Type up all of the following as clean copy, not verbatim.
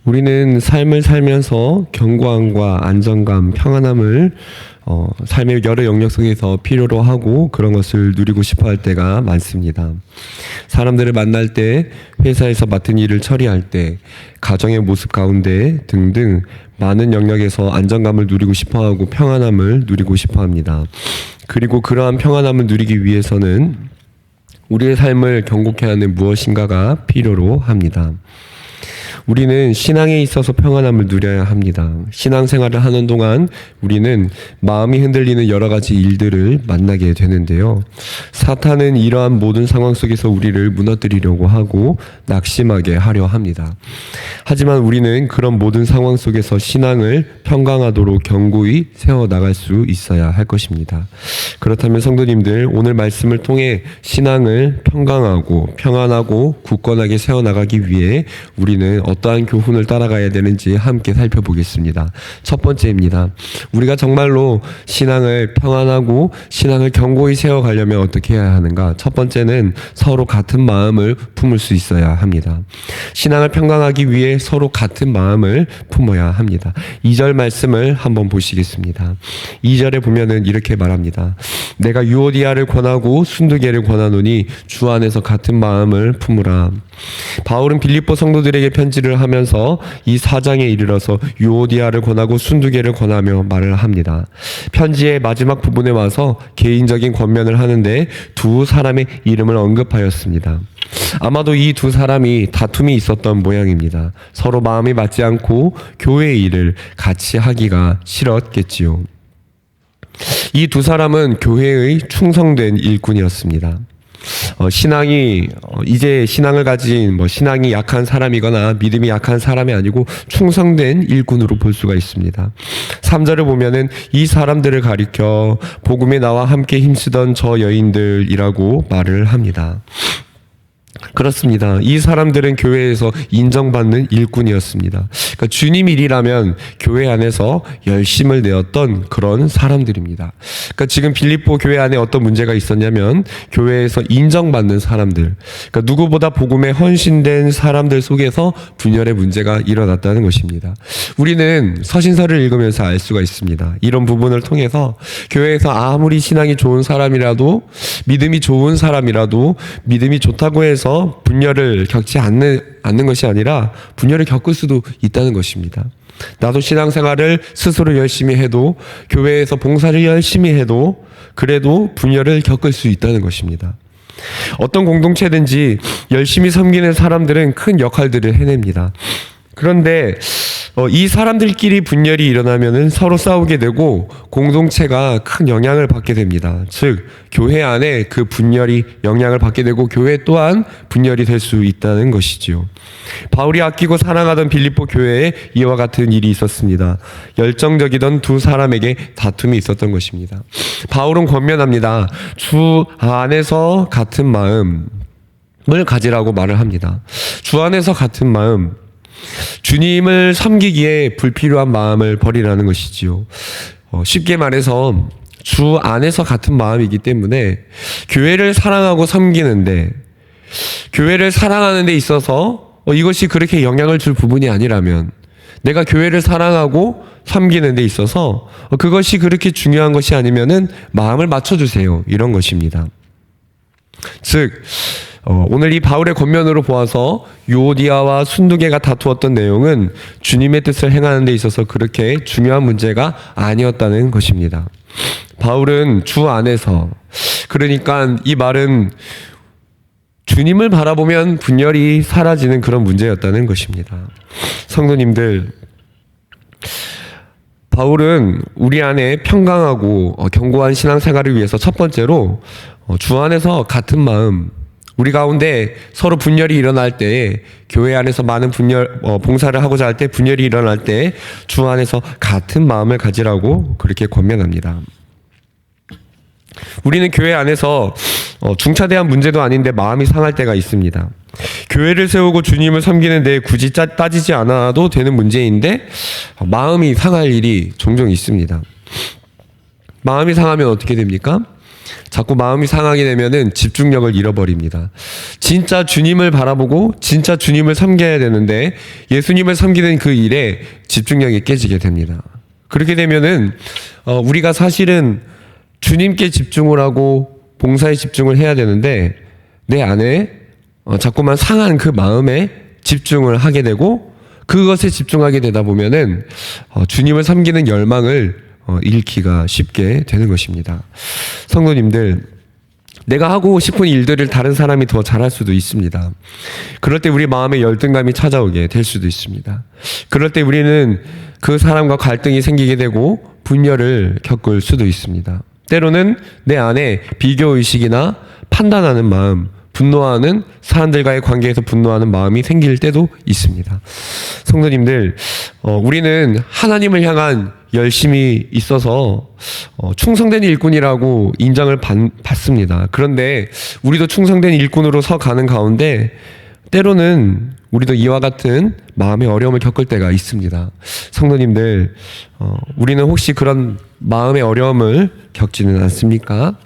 우리는 삶을 살면서 견고함과 안정감, 평안함을 삶의 여러 영역 속에서 필요로 하고 그런 것을 누리고 싶어 할 때가 많습니다. 사람들을 만날 때, 회사에서 맡은 일을 처리할 때, 가정의 모습 가운데 등등 많은 영역에서 안정감을 누리고 싶어 하고 평안함을 누리고 싶어 합니다. 그리고 그러한 평안함을 누리기 위해서는 우리의 삶을 견고케 하는 무엇인가가 필요로 합니다. 우리는 신앙에 있어서 평안함을 누려야 합니다. 신앙생활을 하는 동안 우리는 마음이 흔들리는 여러 가지 일들을 만나게 되는데요. 사탄은 이러한 모든 상황 속에서 우리를 무너뜨리려고 하고 낙심하게 하려 합니다. 하지만 우리는 그런 모든 상황 속에서 신앙을 평강하도록 견고히 세워나갈 수 있어야 할 것입니다. 그렇다면 성도님들, 오늘 말씀을 통해 신앙을 평강하고 평안하고 굳건하게 세워나가기 위해 우리는 어떠한 교훈을 따라가야 되는지 함께 살펴보겠습니다. 첫 번째입니다. 우리가 정말로 신앙을 평안하고 신앙을 견고히 세워가려면 어떻게 해야 하는가? 첫 번째는 서로 같은 마음을 품을 수 있어야 합니다. 신앙을 평강하기 위해 서로 같은 마음을 품어야 합니다. 2절 말씀을 한번 보시겠습니다. 2절에 보면은 이렇게 말합니다. 내가 유오디아를 권하고 순두개를 권하노니 주 안에서 같은 마음을 품으라. 바울은 빌립보 성도들에게 편지를 하면서 이 4장에 이르러서 유오디아를 권하고 순두개를 권하며 말을 합니다. 편지의 마지막 부분에 와서 개인적인 권면을 하는데 두 사람의 이름을 언급하였습니다. 아마도 이 두 사람이 다툼이 있었던 모양입니다. 서로 마음이 맞지 않고 교회의 일을 같이 하기가 싫었겠지요. 이 두 사람은 교회의 충성된 일꾼이었습니다. 신앙이 이제 신앙을 가진 신앙이 약한 사람이거나 믿음이 약한 사람이 아니고 충성된 일꾼으로 볼 수가 있습니다. 3절을 보면은 이 사람들을 가리켜 복음에 나와 함께 힘쓰던 저 여인들이라고 말을 합니다. 그렇습니다. 이 사람들은 교회에서 인정받는 일꾼이었습니다. 그러니까 주님 일이라면 교회 안에서 열심을 내었던 그런 사람들입니다. 그러니까 지금 빌립보 교회 안에 어떤 문제가 있었냐면 교회에서 인정받는 사람들, 그러니까 누구보다 복음에 헌신된 사람들 속에서 분열의 문제가 일어났다는 것입니다. 우리는 서신서를 읽으면서 알 수가 있습니다. 이런 부분을 통해서 교회에서 아무리 신앙이 좋은 사람이라도, 믿음이 좋은 사람이라도 믿음이 좋다고 해서 분열을 겪지 않는 것이 아니라 분열을 겪을 수도 있다는 것입니다. 나도 신앙생활을 스스로 열심히 해도, 교회에서 봉사를 열심히 해도 그래도 분열을 겪을 수 있다는 것입니다. 어떤 공동체든지 열심히 섬기는 사람들은 큰 역할들을 해냅니다. 그런데 이 사람들끼리 분열이 일어나면은 서로 싸우게 되고 공동체가 큰 영향을 받게 됩니다. 즉, 교회 안에 그 분열이 영향을 받게 되고 교회 또한 분열이 될 수 있다는 것이지요. 바울이 아끼고 사랑하던 빌립보 교회에 이와 같은 일이 있었습니다. 열정적이던 두 사람에게 다툼이 있었던 것입니다. 바울은 권면합니다. 주 안에서 같은 마음을 가지라고 말을 합니다. 주 안에서 같은 마음, 주님을 섬기기에 불필요한 마음을 버리라는 것이지요. 쉽게 말해서 주 안에서 같은 마음이기 때문에 교회를 사랑하고 섬기는데, 교회를 사랑하는 데 있어서 이것이 그렇게 영향을 줄 부분이 아니라면, 내가 교회를 사랑하고 섬기는 데 있어서 그것이 그렇게 중요한 것이 아니면은 마음을 맞춰주세요. 이런 것입니다. 즉, 오늘 이 바울의 권면으로 보아서 유오디아와 순두개가 다투었던 내용은 주님의 뜻을 행하는 데 있어서 그렇게 중요한 문제가 아니었다는 것입니다. 바울은 주 안에서, 그러니까 이 말은 주님을 바라보면 분열이 사라지는 그런 문제였다는 것입니다. 성도님들, 바울은 우리 안에 평강하고 견고한 신앙생활을 위해서 첫 번째로 주 안에서 같은 마음, 우리 가운데 서로 분열이 일어날 때, 교회 안에서 많은 봉사를 하고자 할 때 분열이 일어날 때 주 안에서 같은 마음을 가지라고 그렇게 권면합니다. 우리는 교회 안에서 중차대한 문제도 아닌데 마음이 상할 때가 있습니다. 교회를 세우고 주님을 섬기는 데 굳이 따지지 않아도 되는 문제인데 마음이 상할 일이 종종 있습니다. 마음이 상하면 어떻게 됩니까? 자꾸 마음이 상하게 되면은 집중력을 잃어버립니다. 진짜 주님을 바라보고 진짜 주님을 섬겨야 되는데 예수님을 섬기는 그 일에 집중력이 깨지게 됩니다. 그렇게 되면은 우리가 사실은 주님께 집중을 하고 봉사에 집중을 해야 되는데 내 안에 자꾸만 상한 그 마음에 집중을 하게 되고 그것에 집중하게 되다 보면은 주님을 섬기는 열망을 잃기가 쉽게 되는 것입니다. 성도님들, 내가 하고 싶은 일들을 다른 사람이 더 잘할 수도 있습니다. 그럴 때 우리 마음에 열등감이 찾아오게 될 수도 있습니다. 그럴 때 우리는 그 사람과 갈등이 생기게 되고 분열을 겪을 수도 있습니다. 때로는 내 안에 비교의식이나 판단하는 마음, 분노하는 사람들과의 관계에서 분노하는 마음이 생길 때도 있습니다. 성도님들, 우리는 하나님을 향한 열심이 있어서 충성된 일꾼이라고 인정을 받습니다. 그런데 우리도 충성된 일꾼으로 서 가는 가운데 때로는 우리도 이와 같은 마음의 어려움을 겪을 때가 있습니다. 성도님들, 우리는 혹시 그런 마음의 어려움을 겪지는 않습니까?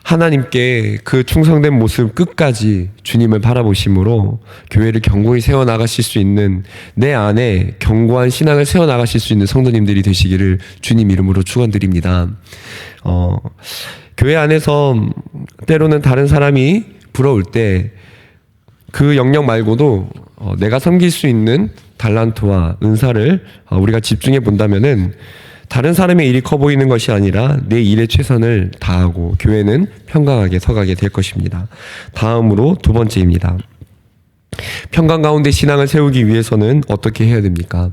하나님께 그 충성된 모습 끝까지 주님을 바라보심으로 교회를 견고히 세워나가실 수 있는 내 안에 견고한 신앙을 세워나가실 수 있는 성도님들이 되시기를 주님 이름으로 축원드립니다. 교회 안에서 때로는 다른 사람이 부러울 때 그 영역 말고도 내가 섬길 수 있는 달란트와 은사를 우리가 집중해 본다면은 다른 사람의 일이 커 보이는 것이 아니라 내 일에 최선을 다하고 교회는 평강하게 서가게 될 것입니다. 다음으로 두 번째입니다. 평강 가운데 신앙을 세우기 위해서는 어떻게 해야 됩니까?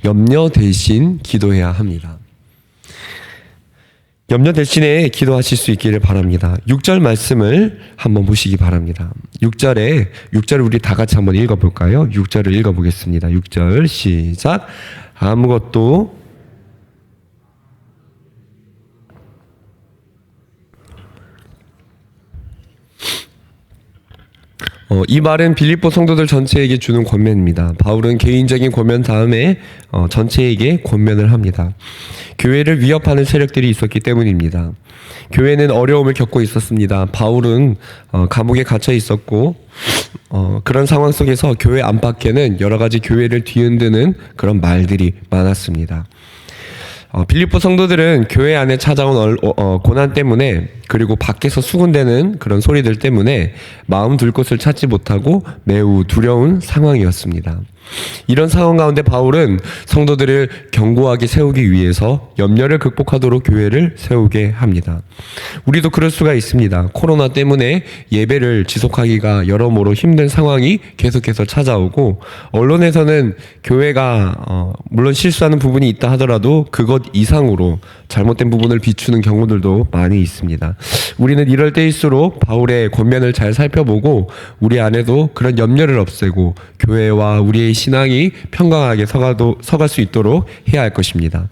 염려 대신 기도해야 합니다. 염려 대신에 기도하실 수 있기를 바랍니다. 6절 말씀을 한번 보시기 바랍니다. 6절을 우리 다 같이 한번 읽어볼까요? 6절을 읽어보겠습니다. 6절 시작. 아무것도 이 말은 빌립보 성도들 전체에게 주는 권면입니다. 바울은 개인적인 권면 다음에 전체에게 권면을 합니다. 교회를 위협하는 세력들이 있었기 때문입니다. 교회는 어려움을 겪고 있었습니다. 바울은 감옥에 갇혀 있었고 그런 상황 속에서 교회 안팎에는 여러 가지 교회를 뒤흔드는 그런 말들이 많았습니다. 빌립보 성도들은 교회 안에 찾아온 고난 때문에 그리고 밖에서 수군대는 그런 소리들 때문에 마음 둘 곳을 찾지 못하고 매우 두려운 상황이었습니다. 이런 상황 가운데 바울은 성도들을 견고하게 세우기 위해서 염려를 극복하도록 교회를 세우게 합니다. 우리도 그럴 수가 있습니다. 코로나 때문에 예배를 지속하기가 여러모로 힘든 상황이 계속해서 찾아오고 언론에서는 교회가 물론 실수하는 부분이 있다 하더라도 그것 이상으로 잘못된 부분을 비추는 경우들도 많이 있습니다. 우리는 이럴 때일수록 바울의 권면을 잘 살펴보고 우리 안에도 그런 염려를 없애고 교회와 우리의 신앙이 평강하게 서갈 수 있도록 해야 할 것입니다.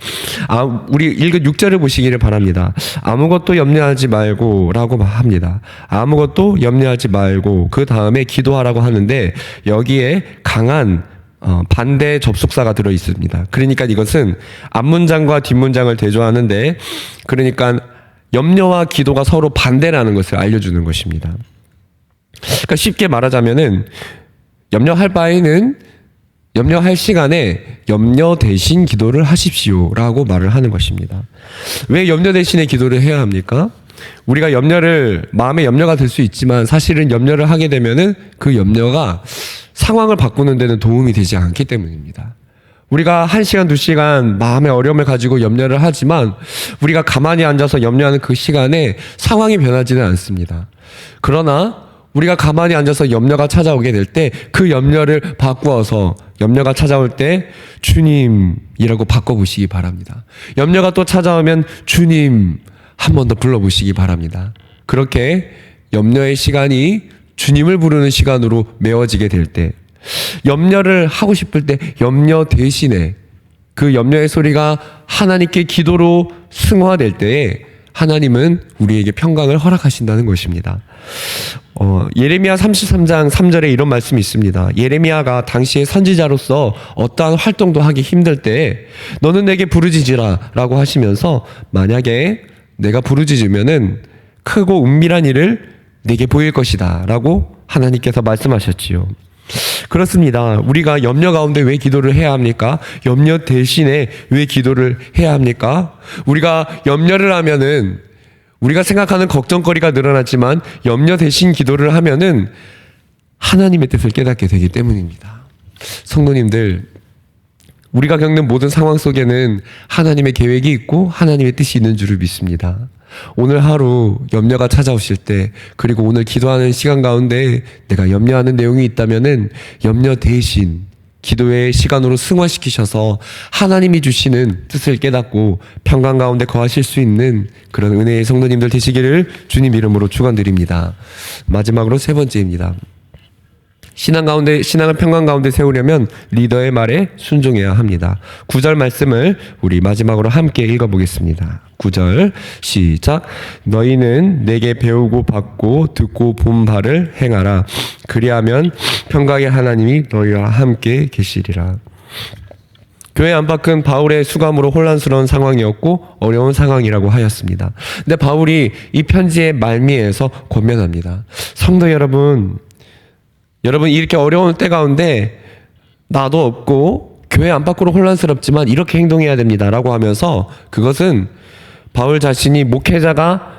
우리 읽은 6절을 보시기를 바랍니다. 아무것도 염려하지 말고 라고 합니다. 아무것도 염려하지 말고 그 다음에 기도하라고 하는데 여기에 강한 반대 접속사가 들어 있습니다. 그러니까 이것은 앞문장과 뒷문장을 대조하는데 그러니까 염려와 기도가 서로 반대라는 것을 알려주는 것입니다. 그러니까 쉽게 말하자면은 염려할 시간에 염려 대신 기도를 하십시오라고 말을 하는 것입니다. 왜 염려 대신에 기도를 해야 합니까? 우리가 마음에 염려가 들 수 있지만 사실은 염려를 하게 되면은 그 염려가 상황을 바꾸는 데는 도움이 되지 않기 때문입니다. 우리가 1시간, 2시간 마음의 어려움을 가지고 염려를 하지만 우리가 가만히 앉아서 염려하는 그 시간에 상황이 변하지는 않습니다. 그러나 우리가 가만히 앉아서 염려가 찾아오게 될 때 그 염려를 바꾸어서 염려가 찾아올 때 주님이라고 바꿔보시기 바랍니다. 염려가 또 찾아오면 주님 한 번 더 불러보시기 바랍니다. 그렇게 염려의 시간이 주님을 부르는 시간으로 메워지게 될 때 염려를 하고 싶을 때 염려 대신에 그 염려의 소리가 하나님께 기도로 승화될 때에 하나님은 우리에게 평강을 허락하신다는 것입니다. 예레미야 33장 3절에 이런 말씀이 있습니다. 예레미야가 당시의 선지자로서 어떠한 활동도 하기 힘들 때 너는 내게 부르짖으라 라고 하시면서 만약에 내가 부르짖으면은 크고 은밀한 일을 내게 보일 것이다 라고 하나님께서 말씀하셨지요. 그렇습니다. 우리가 염려 가운데 왜 기도를 해야 합니까? 염려 대신에 왜 기도를 해야 합니까? 우리가 염려를 하면은 우리가 생각하는 걱정거리가 늘어났지만 염려 대신 기도를 하면은 하나님의 뜻을 깨닫게 되기 때문입니다. 성도님들, 우리가 겪는 모든 상황 속에는 하나님의 계획이 있고 하나님의 뜻이 있는 줄을 믿습니다. 오늘 하루 염려가 찾아오실 때, 그리고 오늘 기도하는 시간 가운데 내가 염려하는 내용이 있다면은 염려 대신 기도의 시간으로 승화시키셔서 하나님이 주시는 뜻을 깨닫고 평강 가운데 거하실 수 있는 그런 은혜의 성도님들 되시기를 주님 이름으로 축원드립니다. 마지막으로 세 번째입니다. 신앙을 평강 가운데 세우려면 리더의 말에 순종해야 합니다. 9절 말씀을 우리 마지막으로 함께 읽어보겠습니다. 9절 시작. 너희는 내게 배우고 받고 듣고 본 바를 행하라. 그리하면 평강의 하나님이 너희와 함께 계시리라. 교회 안팎은 바울의 수감으로 혼란스러운 상황이었고 어려운 상황이라고 하였습니다. 근데 바울이 이 편지의 말미에서 권면합니다. 성도 여러분 이렇게 어려운 때 가운데 나도 없고 교회 안팎으로 혼란스럽지만 이렇게 행동해야 됩니다 라고 하면서, 그것은 바울 자신이 목회자가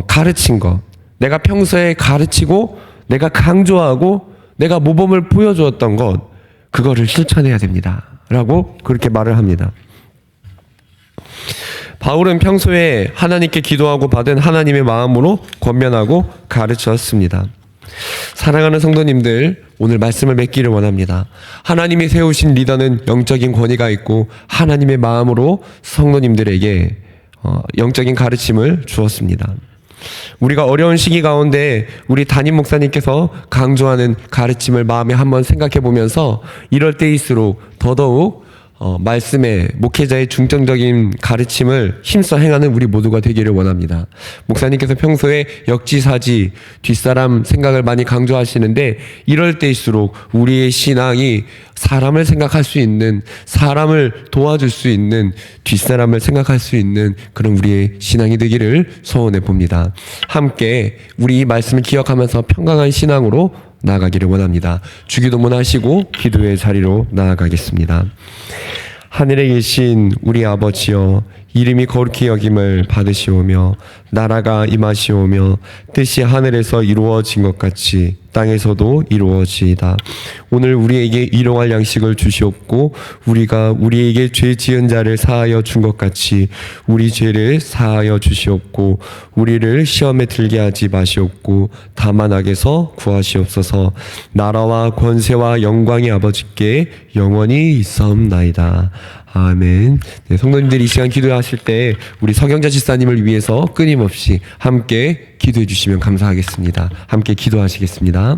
가르친 것, 내가 평소에 가르치고 내가 강조하고 내가 모범을 보여주었던 것, 그거를 실천해야 됩니다 라고 그렇게 말을 합니다. 바울은 평소에 하나님께 기도하고 받은 하나님의 마음으로 권면하고 가르쳤습니다. 사랑하는 성도님들, 오늘 말씀을 맺기를 원합니다. 하나님이 세우신 리더는 영적인 권위가 있고 하나님의 마음으로 성도님들에게 영적인 가르침을 주었습니다. 우리가 어려운 시기 가운데 우리 담임 목사님께서 강조하는 가르침을 마음에 한번 생각해 보면서 이럴 때일수록 더더욱 말씀의 목회자의 중점적인 가르침을 힘써 행하는 우리 모두가 되기를 원합니다. 목사님께서 평소에 역지사지, 뒷사람 생각을 많이 강조하시는데 이럴 때일수록 우리의 신앙이 사람을 생각할 수 있는, 사람을 도와줄 수 있는, 뒷사람을 생각할 수 있는 그런 우리의 신앙이 되기를 소원해 봅니다. 함께 우리 이 말씀을 기억하면서 평강한 신앙으로 나아가기를 원합니다. 주기도문 하시고 기도의 자리로 나아가겠습니다. 하늘에 계신 우리 아버지여, 이름이 거룩히 여김을 받으시오며 나라가 임하시오며 뜻이 하늘에서 이루어진 것 같이 땅에서도 이루어지이다. 오늘 우리에게 일용할 양식을 주시옵고 우리가 우리에게 죄 지은 자를 사하여 준 것 같이 우리 죄를 사하여 주시옵고 우리를 시험에 들게 하지 마시옵고 다만 악에서 구하시옵소서. 나라와 권세와 영광이 아버지께 영원히 있사옵나이다. 아멘. 네, 성도님들이 이 시간 기도하실 때 우리 서경자 집사님을 위해서 끊임없이 함께 기도해 주시면 감사하겠습니다. 함께 기도하시겠습니다.